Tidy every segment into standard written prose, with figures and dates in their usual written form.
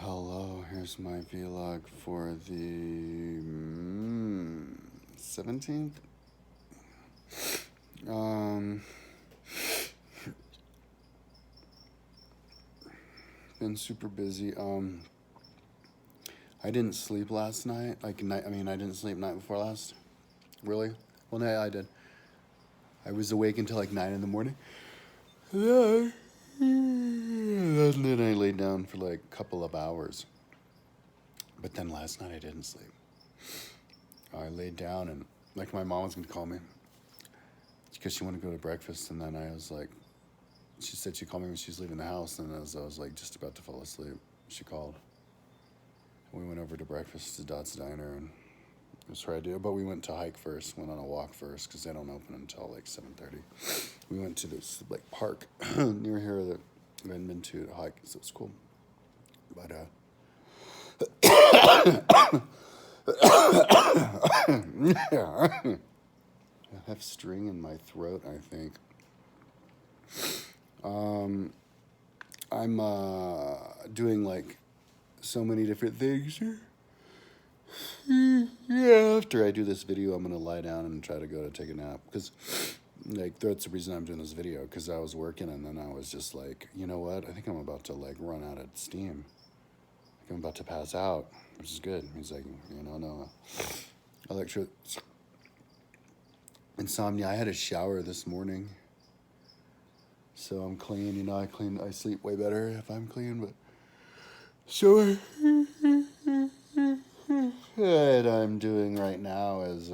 Hello, here's my vlog for the 17th. Um, been super busy. I didn't sleep last night. I didn't sleep night before last. Really? Well, no, I did. I was awake until like 9 in the morning. And then I laid down for like a couple of hours. But then last night I didn't sleep. I laid down and like my mom was gonna call me because she wanted to go to breakfast, and then I was like, she said she'd call me when she's leaving the house, and as I was like just about to fall asleep, she called. We went over to breakfast to Dot's Diner, and that's what I do. But we went to hike first, went on a walk first because they don't open until like 7:30. We went to this like park near here that I hadn't been to hike, so it was cool. But I have string in my throat, I think. I'm doing like so many different things here. Yeah, after I do this video, I'm gonna lie down and try to go to take a nap because, like, that's the reason I'm doing this video, because I was working and then I was just like, you know what? I think I'm about to like run out of steam. Like, I'm about to pass out, which is good. He's like, no, insomnia. I had a shower this morning, so I'm clean. I sleep way better if I'm clean. But so what I'm doing right now is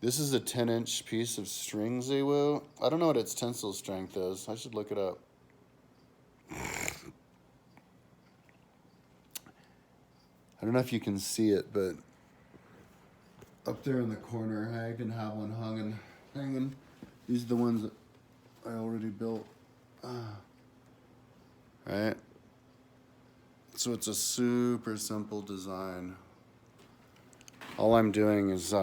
this is a 10-inch piece of string Ziwu. I don't know what its tensile strength is. I should look it up. I don't know if you can see it, but up there in the corner, I can have one hanging. These are the ones that I already built. Right? So it's a super simple design. All I'm doing is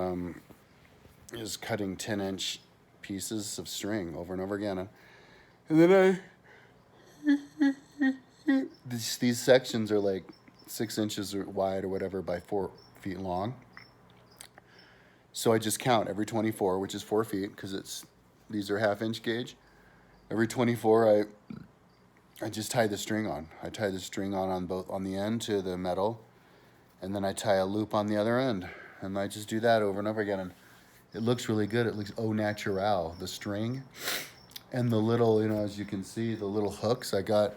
cutting 10-inch pieces of string over and over again. And then these sections are like 6 inches wide or whatever by 4 feet long. So I just count every 24, which is 4 feet, because these are 1/2-inch gauge. Every 24, I just tie the string on. I tie the string on the end to the metal, and then I tie a loop on the other end, and I just do that over and over again. And it looks really good. It looks au naturel. The string and the little, as you can see, the little hooks. I got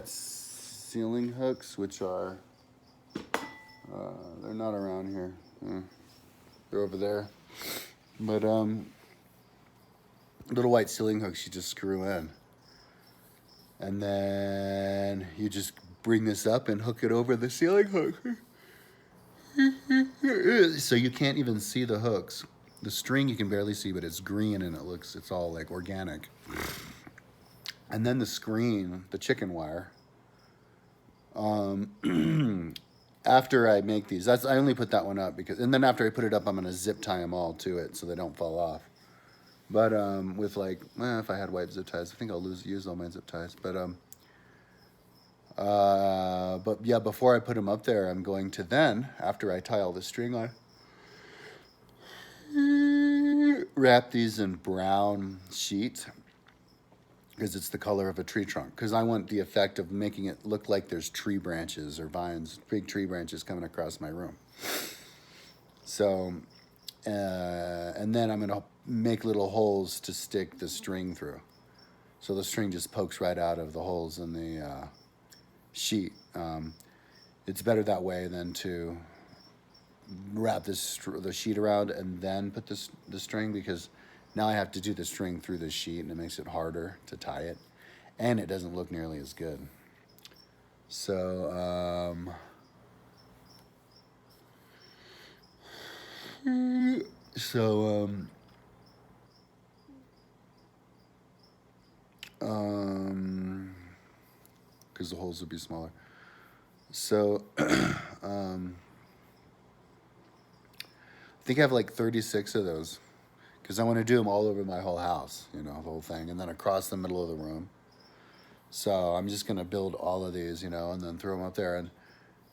ceiling hooks, which are they're not around here. They're over there, but little white ceiling hooks you just screw in, and then you just bring this up and hook it over the ceiling hook. So you can't even see the hooks. The string you can barely see, but it's green and it's all like organic. And then the screen, the chicken wire. After I make these, I only put that one up and then after I put it up, I'm gonna zip tie them all to it so they don't fall off. But with if I had white zip ties, I think I'll use all my zip ties. But yeah, before I put them up there, I'm going to then, after I tie all the string on, wrap these in brown sheet, because it's the color of a tree trunk, because I want the effect of making it look like there's tree branches or vines, big tree branches coming across my room. So, and then I'm going to make little holes to stick the string through. So the string just pokes right out of the holes in the sheet. It's better that way than to wrap the sheet around and then put the string, because now I have to do the string through the sheet, and it makes it harder to tie it, and it doesn't look nearly as good. So, because the holes would be smaller. So, I think I have like 36 of those, because I want to do them all over my whole house, the whole thing, and then across the middle of the room. So I'm just gonna build all of these, and then throw them up there. And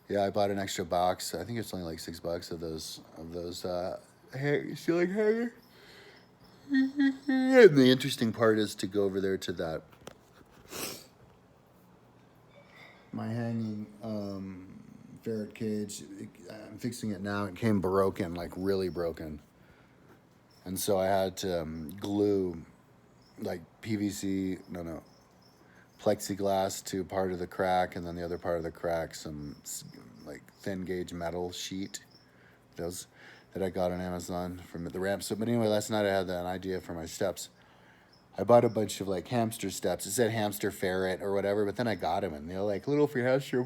yeah, I bought an extra box. I think it's only like $6 of those ceiling hanger. And the interesting part is to go over there to that my hanging ferret cage. I'm fixing it now. It came broken, like really broken, and so I had to glue like PVC, no, plexiglass to part of the crack, and then the other part of the crack some like thin gauge metal sheet. Those that I got on Amazon from the ramp. So, but anyway, last night I had an idea for my steps. I bought a bunch of like hamster steps. It said hamster ferret or whatever, but then I got them and they're like little for hamster.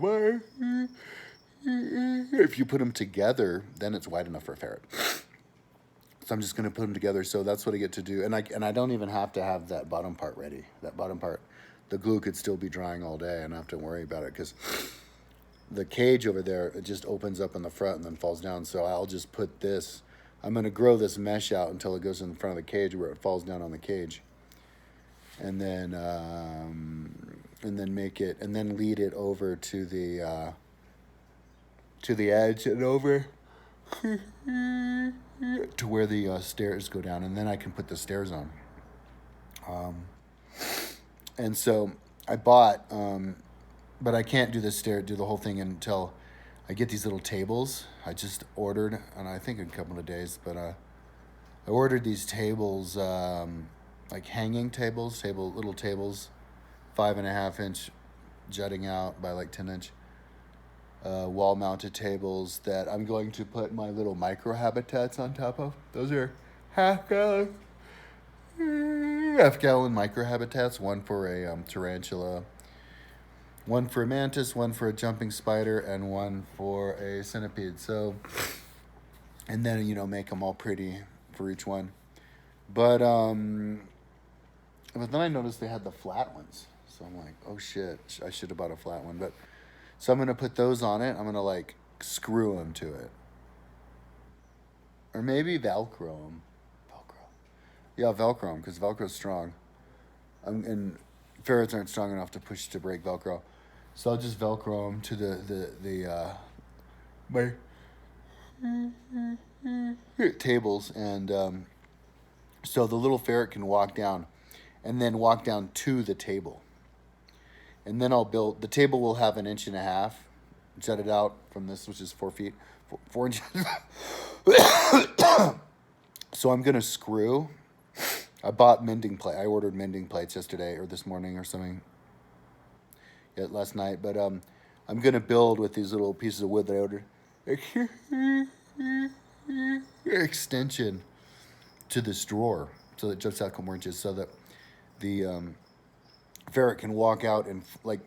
If you put them together, then it's wide enough for a ferret. So I'm just gonna put them together. So that's what I get to do, and I don't even have to have that bottom part ready. That bottom part, the glue could still be drying all day, and I don't have to worry about it because the cage over there, it just opens up in the front and then falls down. So I'll just put this. I'm gonna grow this mesh out until it goes in front of the cage where it falls down on the cage, and then make it, and then lead it over to the edge and over to where the stairs go down, and then I can put the stairs on. And so I bought, but I can't do the whole thing until I get these little tables. I just ordered, and I think in a couple of days, but I ordered these tables, like hanging tables, little tables, 5.5 inch jutting out by like 10 inch. Wall-mounted tables that I'm going to put my little micro habitats on top of. Those are half-gallon micro habitats. One for a tarantula, one for a mantis, one for a jumping spider, and one for a centipede. So, and then make them all pretty for each one. But then I noticed they had the flat ones. So I'm like, oh shit, I should have bought a flat one. But so I'm going to put those on it. I'm going to like screw them to it. Or maybe Velcro them. Yeah, Velcro them because Velcro's strong. And ferrets aren't strong enough to push to break Velcro. So I'll just Velcro them to my tables. And so the little ferret can walk down and then walk down to the table. And then I'll build, the table will have 1.5 inches jutted out from this, which is 4 feet, 4 inches. So I'm going to screw. I bought mending plate. I ordered mending plates yesterday or this morning or something. Yeah, last night. But I'm going to build with these little pieces of wood that I ordered. Extension to this drawer so that it juts out a couple more inches so that the ferret can walk out and like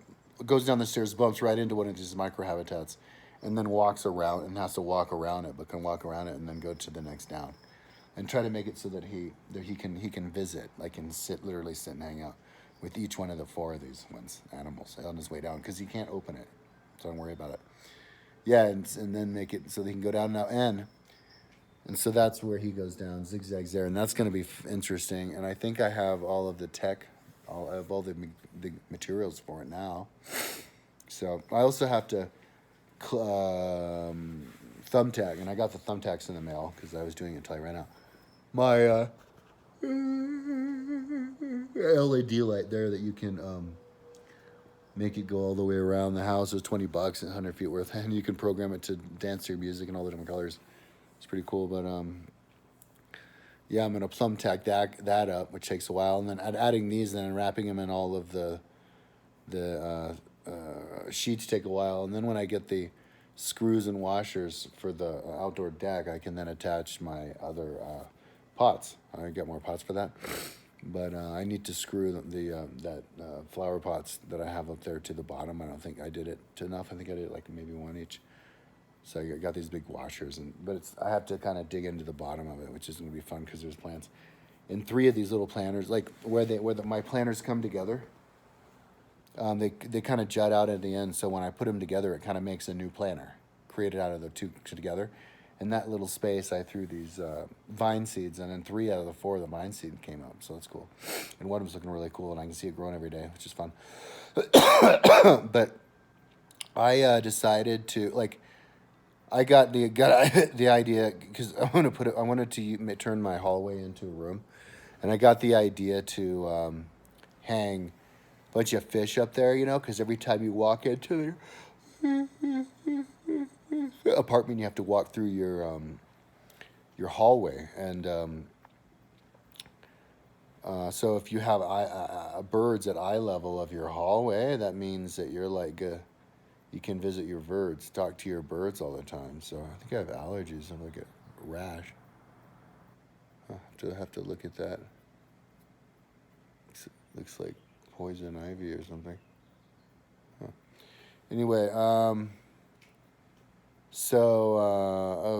goes down the stairs, bumps right into one of these micro habitats, and then walks around and has to walk around it, but can walk around it and then go to the next down, and try to make it so that he can visit, like can literally sit and hang out with each one of the 4 of these animals on his way down because he can't open it, so don't worry about it. Yeah, and then make it so they can go down now and so that's where he goes down, zigzags there, and that's going to be interesting. And I think I have all of the tech. I have all the materials for it now. So I also have to thumbtack, and I got the thumbtacks in the mail because I was doing it until I ran out. My LED light there that you can make it go all the way around the house. It was $20 and 100 feet worth, and you can program it to dance to your music in all the different colors. It's pretty cool, but yeah, I'm gonna thumbtack that up, which takes a while, and then adding these and wrapping them in all of the sheets take a while, and then when I get the screws and washers for the outdoor deck, I can then attach my other pots. I get more pots for that, but I need to screw that flower pots that I have up there to the bottom. I don't think I did it enough. I think I did like maybe one each. So I got these big washers, but I have to kind of dig into the bottom of it, which is going to be fun because there's plants. In 3 of these little planters, like where my planters come together, they kind of jut out at the end. So when I put them together, it kind of makes a new planter created out of the 2 together. in that little space, I threw these vine seeds, and then 3 out of the 4 of the vine seed came up. So that's cool. And one of them's looking really cool, and I can see it growing every day, which is fun. But I decided to like. I got the idea because I wanted to turn my hallway into a room, and I got the idea to hang a bunch of fish up there, because every time you walk into the apartment, you have to walk through your hallway, and so if you have birds at eye level of your hallway, that means that you're like you can visit your birds, talk to your birds all the time. So I think I have allergies. I'm like a rash. I have to look at that. Looks like poison ivy or something. Huh. Anyway, oh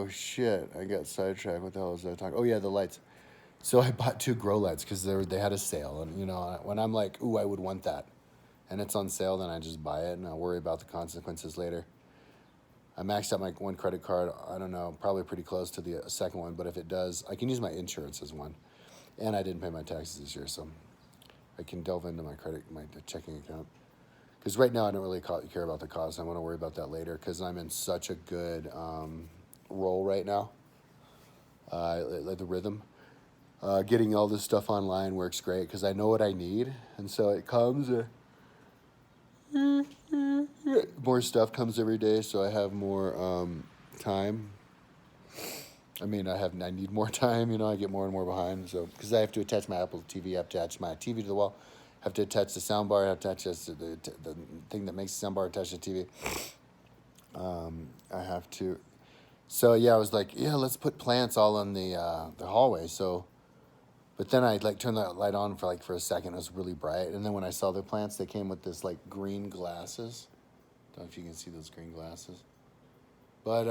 shit, I got sidetracked. What the hell was I talking? Oh yeah, the lights. So I bought 2 grow lights because they had a sale, and when I'm like, ooh, I would want that, and it's on sale, then I just buy it, and I'll worry about the consequences later. I maxed out my one credit card. I don't know, probably pretty close to the second one, but if it does, I can use my insurance as one, and I didn't pay my taxes this year, so I can delve into my checking account. Because right now I don't really care about the cost. I want to worry about that later because I'm in such a good roll right now. Like the rhythm. Getting all this stuff online works great because I know what I need, and so it comes. More stuff comes every day, so I have more time. I mean, I need more time. I get more and more behind. So because I have to attach my Apple TV, I have to attach my TV to the wall, have to attach the sound bar, I have to attach the thing that makes the sound bar attach to the TV. I have to. So yeah, I was like, yeah, let's put plants all in the hallway. So. But then I turned that light on for a second. It was really bright, and then when I saw the plants, they came with this green glasses. Don't know if you can see those green glasses, but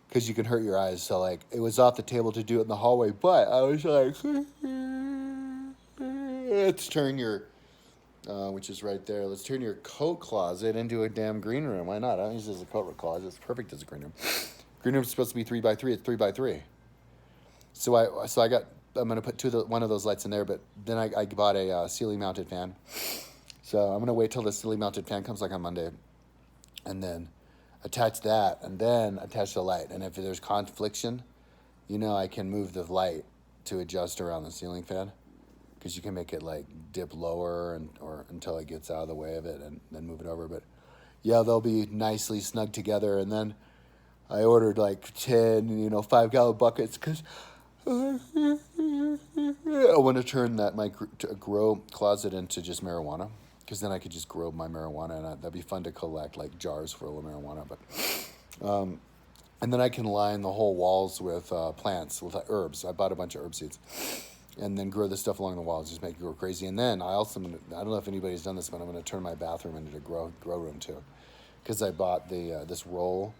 because you can hurt your eyes. So it was off the table to do it in the hallway, but I was like, let's turn your, which is right there. Let's turn your coat closet into a damn green room. Why not? I don't use it as a coat closet. It's perfect as a green room. Green room's supposed to be 3x3. It's 3x3. So I'm gonna put one of those lights in there. But then I bought a ceiling mounted fan. So I'm gonna wait till the ceiling mounted fan comes on Monday, and then attach that, and then attach the light. And if there's confliction, I can move the light to adjust around the ceiling fan, because you can make it dip lower or until it gets out of the way of it, and then move it over. But yeah, they'll be nicely snug together, and then. I ordered 10, 5-gallon buckets because I want to turn my grow closet into just marijuana, because then I could just grow my marijuana, and that'd be fun to collect jars full of marijuana. But and then I can line the whole walls with plants, with herbs. I bought a bunch of herb seeds, and then grow this stuff along the walls, just make it go crazy. And then I don't know if anybody's done this, but I'm going to turn my bathroom into a grow room too, because I bought this roll.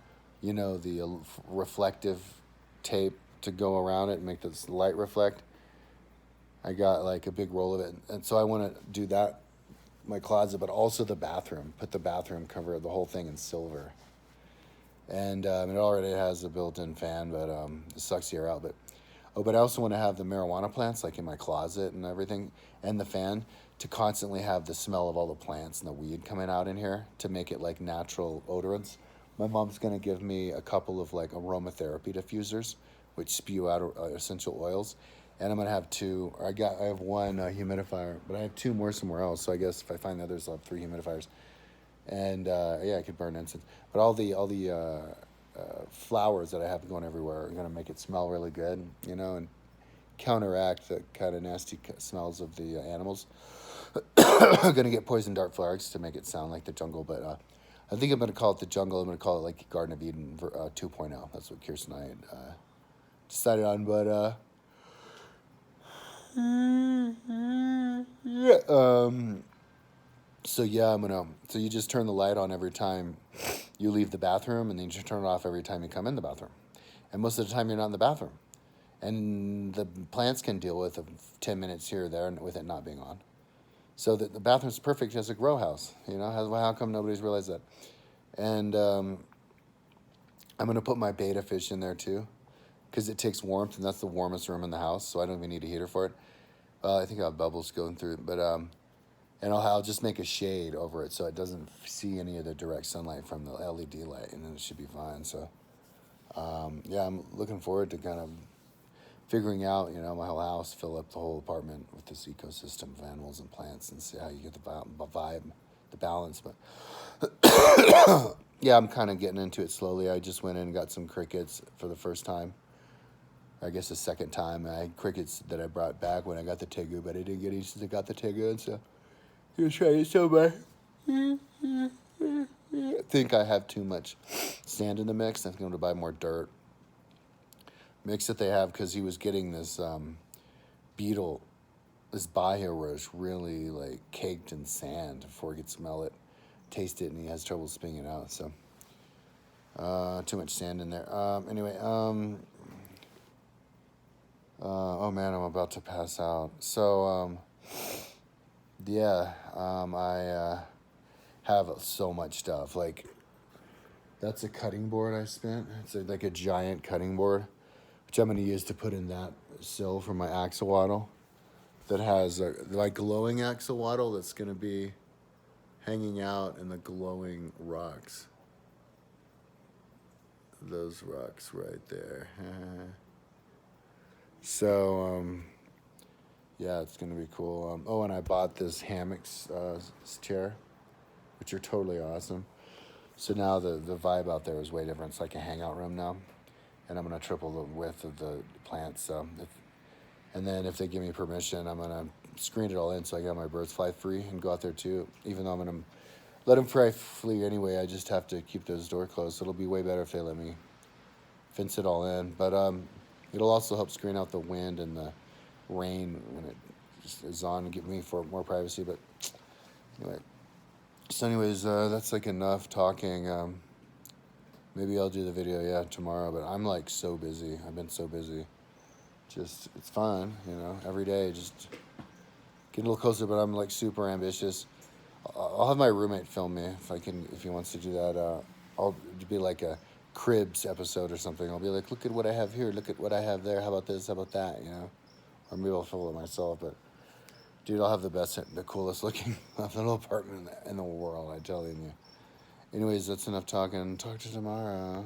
The reflective tape to go around it and make this light reflect. I got a big roll of it. And so I want to do that, my closet, but also the bathroom. Put the bathroom cover, the whole thing in silver. And it already has a built-in fan, but it sucks the air out. But I also want to have the marijuana plants in my closet and everything, and the fan, to constantly have the smell of all the plants and the weed coming out in here to make it natural odorants. My mom's going to give me a couple of aromatherapy diffusers, which spew out essential oils. And I'm going to have 2, I have 1 humidifier, but I have 2 more somewhere else. So I guess if I find the others, I'll have 3 humidifiers. And yeah, I could burn incense. But all the flowers that I have going everywhere are going to make it smell really good, and counteract the kind of nasty smells of the animals. I'm going to get poison dart flowers to make it sound like the jungle, but I think I'm going to call it the jungle. I'm going to call it Garden of Eden 2.0. That's what Kirsten and I decided on. But yeah. So yeah, So you just turn the light on every time you leave the bathroom, and then you turn it off every time you come in the bathroom. And most of the time you're not in the bathroom, and the plants can deal with 10 minutes here or there with it not being on. So the bathroom's perfect as a grow house. How come nobody's realized that? And I'm going to put my betta fish in there too, because it takes warmth, and that's the warmest room in the house, so I don't even need a heater for it. I think I have bubbles going through it, but and I'll just make a shade over it so it doesn't see any of the direct sunlight from the LED light, and then it should be fine. So yeah, I'm looking forward to kind of figuring out, you know, my whole house, fill up the whole apartment with this ecosystem of animals and plants, and see how you get the vibe, the balance. But yeah, I'm kind of getting into it slowly. I just went in and got some crickets for the first time. I guess the second time. I had crickets that I brought back when I got the tegu, but I didn't get any since I got the tegu, and so I'm trying it so bad. I think I have too much sand in the mix. I think I'm going to buy more dirt. Mix that they have, because he was getting this beetle, this bahia roach, really like caked in sand before he could smell it, taste it, and he has trouble spitting it out. So too much sand in there. Anyway, oh man, I'm about to pass out. So yeah, I have so much stuff. Like, that's a cutting board I spent. It's like a giant cutting board, which I'm going to use to put in that sill for my axolotl. That has a like glowing axolotl that's going to be hanging out in the glowing rocks. Those rocks right there. So yeah, it's going to be cool. Oh, and I bought this hammocks chair, which are totally awesome. So now the vibe out there is way different. It's like a hangout room now, and I'm gonna triple the width of the plants. So, and then if they give me permission, I'm gonna screen it all in so I got my birds fly free and go out there too. Even though I'm gonna let them flee anyway, I just have to keep those doors closed. So it'll be way better if they let me fence it all in. But it'll also help screen out the wind and the rain when it is on, and give me for more privacy. But anyway. So anyways, that's like enough talking. Maybe I'll do the video, tomorrow, but I'm like so busy. I've been so busy. Just, it's fun, you know, every day, just get a little closer, but I'm like super ambitious. I'll have my roommate film me if he wants to do that. I'll be like a Cribs episode or something. I'll be like, look at what I have here, look at what I have there, how about this, how about that, you know? Or maybe I'll film it myself, but dude, I'll have the coolest looking little apartment in the world, I tell you. Anyways, that's enough talking. Talk to you tomorrow.